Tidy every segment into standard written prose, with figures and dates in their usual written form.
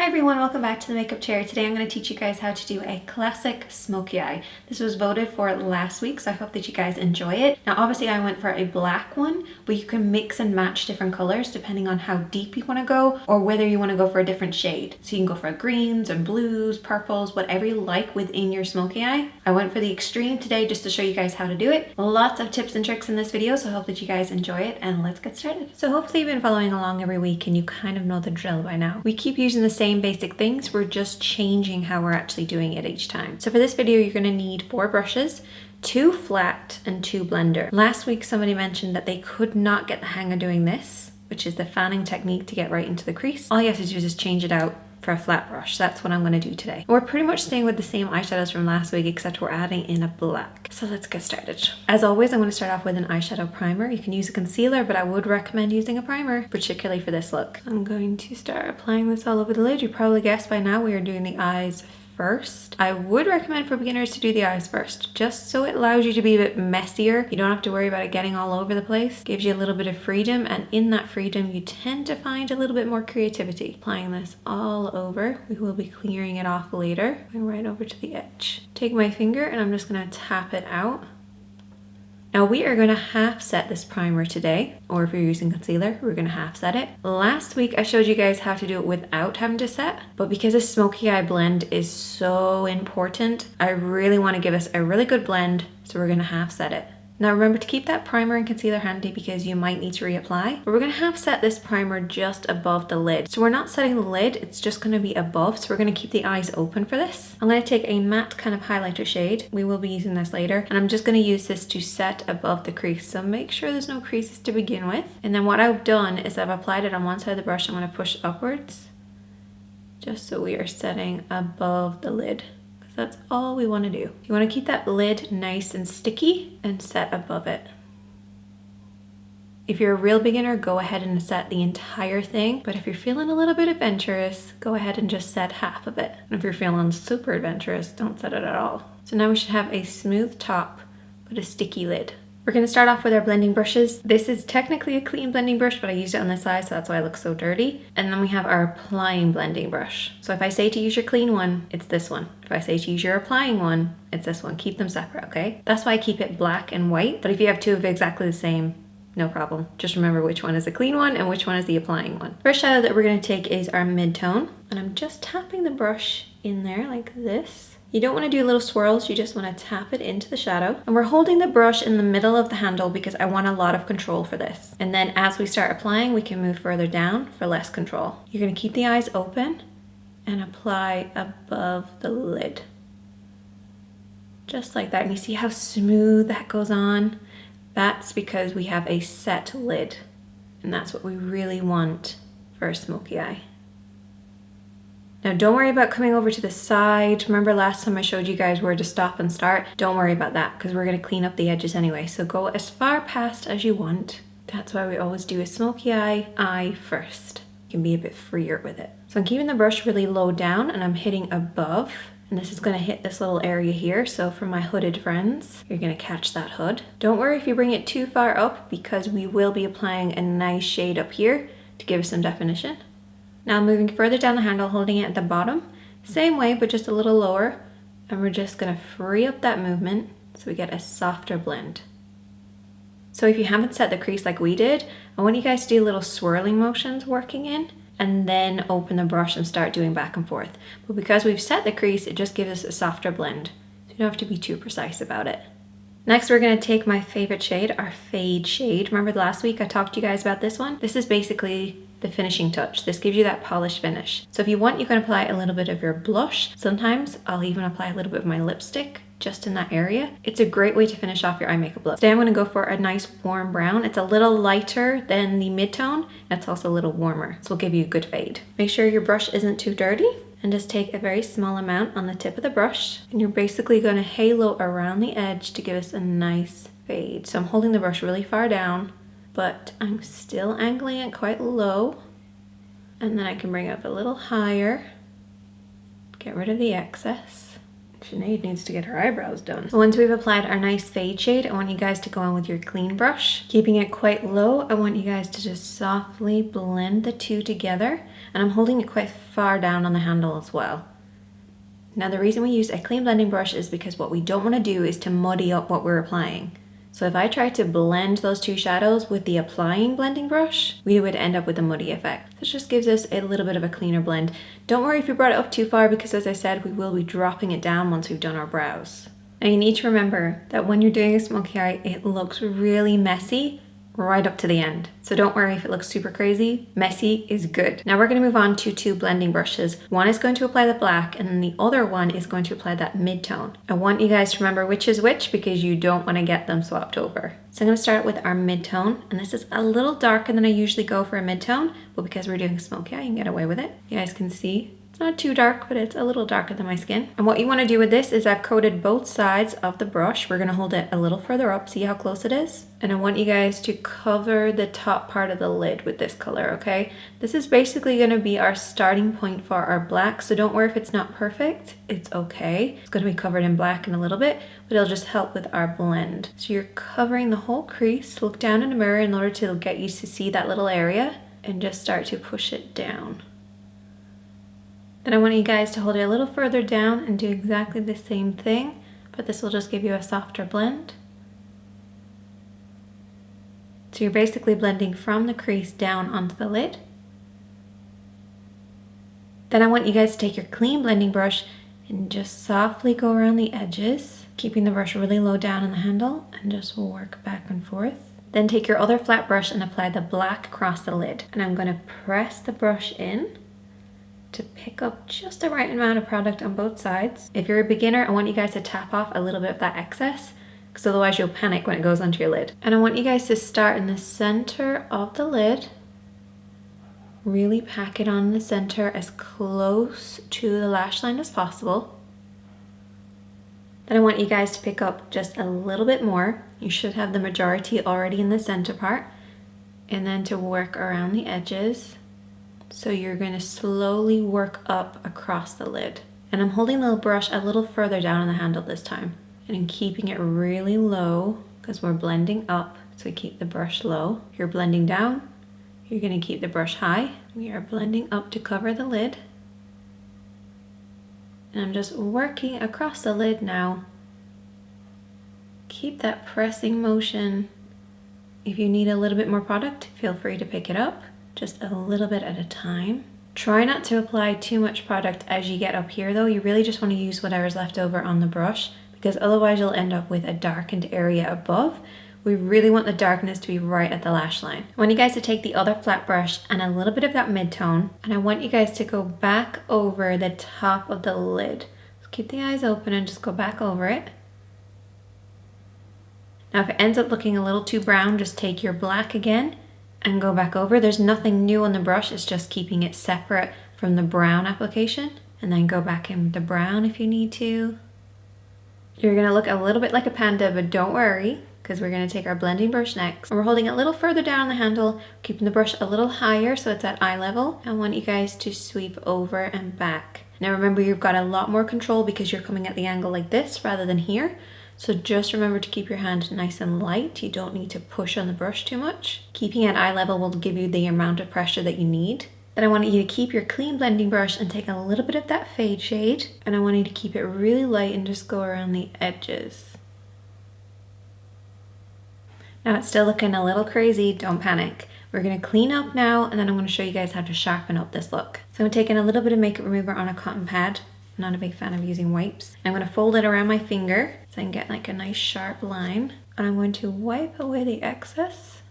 Hi everyone, welcome back to the Makeup Chair. Today I'm going to teach you guys how to do a classic smoky eye. This was voted for last week, so I hope that you guys enjoy it. Now obviously I went for a black one, but you can mix and match different colors depending on how deep you want to go or whether you want to go for a different shade. So you can go for greens and blues, purples, whatever you like within your smoky eye. I went for the extreme today just to show you guys how to do it. Lots of tips and tricks in this video, so I hope that you guys enjoy it, and let's get started. So hopefully you've been following along every week and you kind of know the drill by now. We keep using the same basic things, we're just changing how we're actually doing it each time. So for this video you're going to need 4 brushes, 2 flat and 2 blender. Last week somebody mentioned that they could not get the hang of doing this, which is the fanning technique to get right into the crease. All you have to do is just change it out for a flat brush. That's what I'm going to do today. We're pretty much staying with the same eyeshadows from last week, except we're adding in a black. So let's get started. As always, I'm going to start off with an eyeshadow primer. You can use a concealer, but I would recommend using a primer, particularly for this look. I'm going to start applying this all over the lid. You probably guessed by now we are doing the eyes first. I would recommend for beginners to do the eyes first, just so it allows you to be a bit messier. You don't have to worry about it getting all over the place. Gives you a little bit of freedom, and in that freedom you tend to find a little bit more creativity. Applying this all over. We will be clearing it off later. Going right over to the edge. Take my finger and I'm just going to tap it out. Now we are going to half set this primer today, or if you're using concealer, we're going to half set it. Last week I showed you guys how to do it without having to set, but because a smoky eye blend is so important, I really want to give us a really good blend, so we're going to half set it. Now remember to keep that primer and concealer handy because you might need to reapply. But we're going to half set this primer just above the lid. So we're not setting the lid, it's just going to be above. So we're going to keep the eyes open for this. I'm going to take a matte kind of highlighter shade. We will be using this later. And I'm just going to use this to set above the crease. So make sure there's no creases to begin with. And then what I've done is I've applied it on one side of the brush. I'm going to push upwards just so we are setting above the lid. That's all we want to do. You want to keep that lid nice and sticky and set above it. If you're a real beginner, go ahead and set the entire thing. But if you're feeling a little bit adventurous, go ahead and just set half of it. And if you're feeling super adventurous, don't set it at all. So now we should have a smooth top, but a sticky lid. We're going to start off with our blending brushes. This is technically a clean blending brush, but I used it on this side, so that's why it looks so dirty. And then we have our applying blending brush. So if I say to use your clean one, it's this one. If I say to use your applying one, it's this one. Keep them separate, okay? That's why I keep it black and white. But if you have 2 of exactly the same, no problem. Just remember which one is the clean one and which one is the applying one. First shadow that we're going to take is our mid-tone. And I'm just tapping the brush in there like this. You don't want to do little swirls, you just want to tap it into the shadow. And we're holding the brush in the middle of the handle because I want a lot of control for this. And then as we start applying, we can move further down for less control. You're going to keep the eyes open and apply above the lid. Just like that. And you see how smooth that goes on? That's because we have a set lid. And that's what we really want for a smoky eye. Now don't worry about coming over to the side. Remember last time I showed you guys where to stop and start? Don't worry about that because we're going to clean up the edges anyway. So go as far past as you want. That's why we always do a smoky eye first. You can be a bit freer with it. So I'm keeping the brush really low down and I'm hitting above. And this is going to hit this little area here. So for my hooded friends, you're going to catch that hood. Don't worry if you bring it too far up because we will be applying a nice shade up here to give us some definition. Now moving further down the handle, holding it at the bottom, same way but just a little lower, and we're just going to free up that movement so we get a softer blend. So if you haven't set the crease like we did, I want you guys to do little swirling motions working in, and then open the brush and start doing back and forth. But because we've set the crease, it just gives us a softer blend, so you don't have to be too precise about it. Next, we're going to take my favorite shade, our Fade shade. Remember last week I talked to you guys about this one? This is basically the finishing touch. This gives you that polished finish. So if you want, you can apply a little bit of your blush. Sometimes I'll even apply a little bit of my lipstick just in that area. It's a great way to finish off your eye makeup look. Today I'm going to go for a nice warm brown. It's a little lighter than the mid-tone, and it's also a little warmer. So we'll give you a good fade. Make sure your brush isn't too dirty. And just take a very small amount on the tip of the brush. And you're basically going to halo around the edge to give us a nice fade. So I'm holding the brush really far down, but I'm still angling it quite low. And then I can bring it up a little higher. Get rid of the excess. Sinead needs to get her eyebrows done. So once we've applied our nice fade shade, I want you guys to go in with your clean brush. Keeping it quite low, I want you guys to just softly blend the two together. And I'm holding it quite far down on the handle as well. Now the reason we use a clean blending brush is because what we don't want to do is to muddy up what we're applying. So if I try to blend those two shadows with the applying blending brush, we would end up with a muddy effect. This just gives us a little bit of a cleaner blend. Don't worry if you brought it up too far, because as I said, we will be dropping it down once we've done our brows. Now you need to remember that when you're doing a smoky eye, it looks really messy right up to the end. So don't worry if it looks super crazy. Messy is good. Now we're going to move on to two blending brushes. One is going to apply the black and then the other one is going to apply that mid-tone. I want you guys to remember which is which because you don't want to get them swapped over. So I'm going to start with our mid-tone, and this is a little darker than I usually go for a mid-tone, but because we're doing smoky eye, you can get away with it. You guys can see it's not too dark, but it's a little darker than my skin. And what you want to do with this is I've coated both sides of the brush. We're going to hold it a little further up. See how close it is? And I want you guys to cover the top part of the lid with this color, okay? This is basically going to be our starting point for our black. So don't worry if it's not perfect. It's okay. It's going to be covered in black in a little bit, but it'll just help with our blend. So you're covering the whole crease. Look down in the mirror in order to get you to see that little area and just start to push it down. Then I want you guys to hold it a little further down and do exactly the same thing, but this will just give you a softer blend. So you're basically blending from the crease down onto the lid. Then I want you guys to take your clean blending brush and just softly go around the edges, keeping the brush really low down on the handle, and just work back and forth. Then take your other flat brush and apply the black across the lid. And I'm going to press the brush in to pick up just the right amount of product on both sides. If you're a beginner, I want you guys to tap off a little bit of that excess, because otherwise you'll panic when it goes onto your lid. And I want you guys to start in the center of the lid. Really pack it on the center as close to the lash line as possible. Then I want you guys to pick up just a little bit more. You should have the majority already in the center part. And then to work around the edges. So you're going to slowly work up across the lid. And I'm holding the brush a little further down on the handle this time. And I'm keeping it really low because we're blending up. So we keep the brush low. You're blending down. You're going to keep the brush high. We are blending up to cover the lid. And I'm just working across the lid now. Keep that pressing motion. If you need a little bit more product, feel free to pick it up. Just a little bit at a time. Try not to apply too much product as you get up here though. You really just want to use whatever's left over on the brush, because otherwise you'll end up with a darkened area above. We really want the darkness to be right at the lash line. I want you guys to take the other flat brush and a little bit of that mid-tone, and I want you guys to go back over the top of the lid. So keep the eyes open and just go back over it. Now if it ends up looking a little too brown, just take your black again and go back over. There's nothing new on the brush, it's just keeping it separate from the brown application. And then go back in with the brown if you need to. You're gonna look a little bit like a panda, but don't worry, because we're gonna take our blending brush next. And we're holding it a little further down the handle, keeping the brush a little higher so it's at eye level. I want you guys to sweep over and back. Now remember, you've got a lot more control because you're coming at the angle like this rather than here. So just remember to keep your hand nice and light. You don't need to push on the brush too much. Keeping at eye level will give you the amount of pressure that you need. Then I want you to keep your clean blending brush and take a little bit of that fade shade. And I want you to keep it really light and just go around the edges. Now it's still looking a little crazy, don't panic. We're gonna clean up now, and then I'm gonna show you guys how to sharpen up this look. So I'm taking a little bit of makeup remover on a cotton pad. I'm not a big fan of using wipes. I'm going to fold it around my finger so I can get like a nice sharp line. And I'm going to wipe away the excess.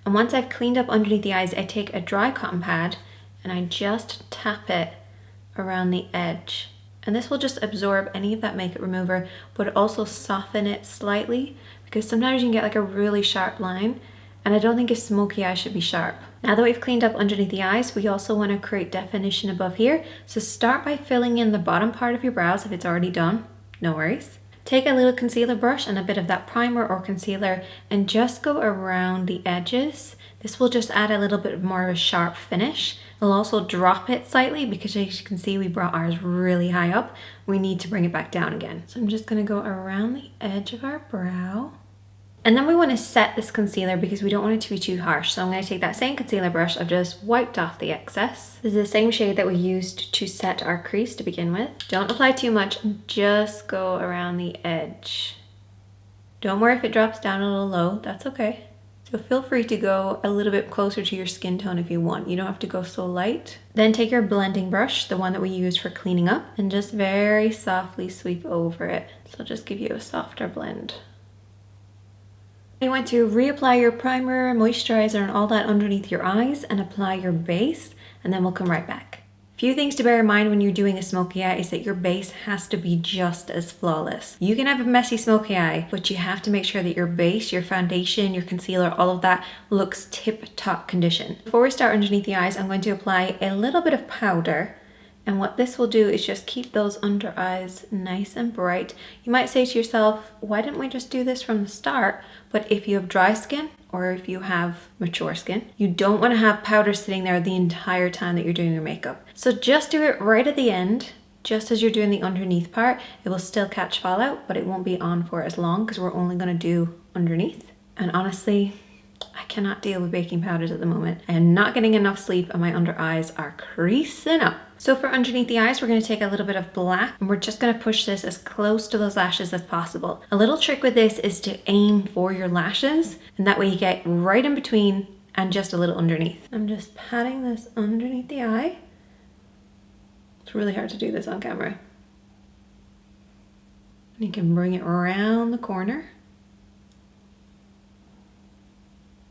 And once I've cleaned up underneath the eyes, I take a dry cotton pad and I just tap it around the edge. And this will just absorb any of that makeup remover, but also soften it slightly, because sometimes you can get like a really sharp line. And I don't think a smoky eye should be sharp. Now that we've cleaned up underneath the eyes, we also want to create definition above here. So start by filling in the bottom part of your brows if it's already done, no worries. Take a little concealer brush and a bit of that primer or concealer and just go around the edges. This will just add a little bit more of a sharp finish. It'll also drop it slightly because as you can see, we brought ours really high up. We need to bring it back down again. So I'm just gonna go around the edge of our brow. And then we want to set this concealer because we don't want it to be too harsh. So I'm going to take that same concealer brush. I've just wiped off the excess. This is the same shade that we used to set our crease to begin with. Don't apply too much, just go around the edge. Don't worry if it drops down a little low, that's okay. So feel free to go a little bit closer to your skin tone if you want. You don't have to go so light. Then take your blending brush, the one that we use for cleaning up, and just very softly sweep over it. So I'll just give you a softer blend. You want to reapply your primer, moisturizer, and all that underneath your eyes and apply your base, and then we'll come right back. A few things to bear in mind when you're doing a smoky eye is that your base has to be just as flawless. You can have a messy smoky eye, but you have to make sure that your base, your foundation, your concealer, all of that looks tip-top condition. Before we start underneath the eyes, I'm going to apply a little bit of powder. And what this will do is just keep those under eyes nice and bright. You might say to yourself, why didn't we just do this from the start? But if you have dry skin or if you have mature skin, you don't want to have powder sitting there the entire time that you're doing your makeup. So just do it right at the end, just as you're doing the underneath part. It will still catch fallout, but it won't be on for as long because we're only going to do underneath. And honestly, I cannot deal with baking powders at the moment. I am not getting enough sleep and my under eyes are creasing up. So for underneath the eyes, we're going to take a little bit of black and we're just going to push this as close to those lashes as possible. A little trick with this is to aim for your lashes, and that way you get right in between and just a little underneath. I'm just patting this underneath the eye. It's really hard to do this on camera. And you can bring it around the corner.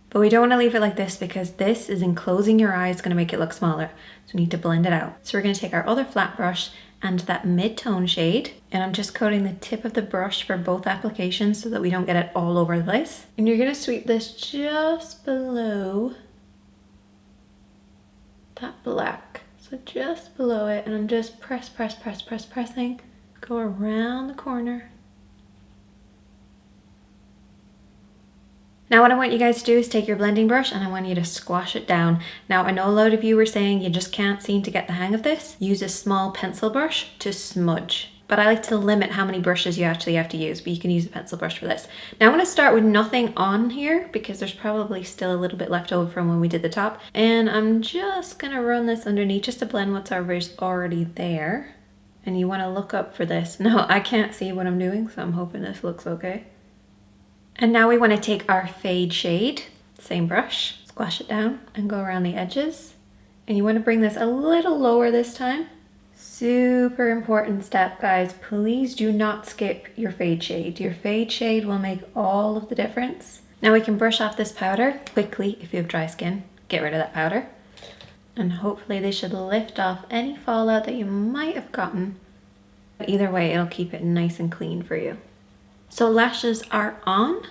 But we don't want to leave it like this because this is enclosing your eye. It's going to make it look smaller. So we need to blend it out. So we're going to take our other flat brush and that mid-tone shade. And I'm just coating the tip of the brush for both applications so that we don't get it all over the place. And you're going to sweep this just below that black. So just below it. And I'm just pressing. Go around the corner. Now what I want you guys to do is take your blending brush and I want you to squash it down. Now I know a lot of you were saying you just can't seem to get the hang of this. Use a small pencil brush to smudge. But I like to limit how many brushes you actually have to use, but you can use a pencil brush for this. Now I'm going to start with nothing on here because there's probably still a little bit left over from when we did the top. And I'm just going to run this underneath just to blend what's already there. And you want to look up for this. Now I can't see what I'm doing, so I'm hoping this looks okay. And now we want to take our fade shade, same brush, squash it down and go around the edges. And you want to bring this a little lower this time. Super important step, guys. Please do not skip your fade shade. Your fade shade will make all of the difference. Now we can brush off this powder quickly if you have dry skin. Get rid of that powder. And hopefully this should lift off any fallout that you might have gotten. Either way, it'll keep it nice and clean for you. So lashes are on,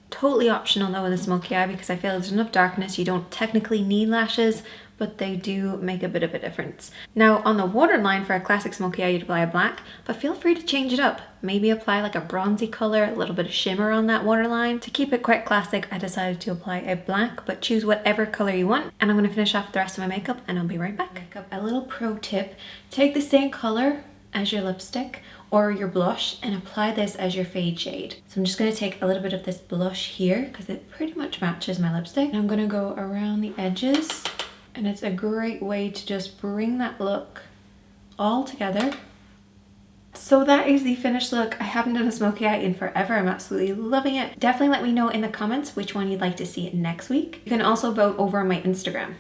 totally optional though with a smoky eye because I feel there's enough darkness. You don't technically need lashes, but they do make a bit of a difference. Now on the waterline for a classic smoky eye, you'd apply a black, but feel free to change it up. Maybe apply like a bronzy color, a little bit of shimmer on that waterline. To keep it quite classic, I decided to apply a black, but choose whatever color you want. And I'm gonna finish off the rest of my makeup and I'll be right back. A little pro tip, take the same color as your lipstick or your blush and apply this as your fade shade. So I'm just going to take a little bit of this blush here because it pretty much matches my lipstick. And I'm going to go around the edges and it's a great way to just bring that look all together. So that is the finished look. I haven't done a smoky eye in forever. I'm absolutely loving it. Definitely let me know in the comments which one you'd like to see next week. You can also vote over on my Instagram.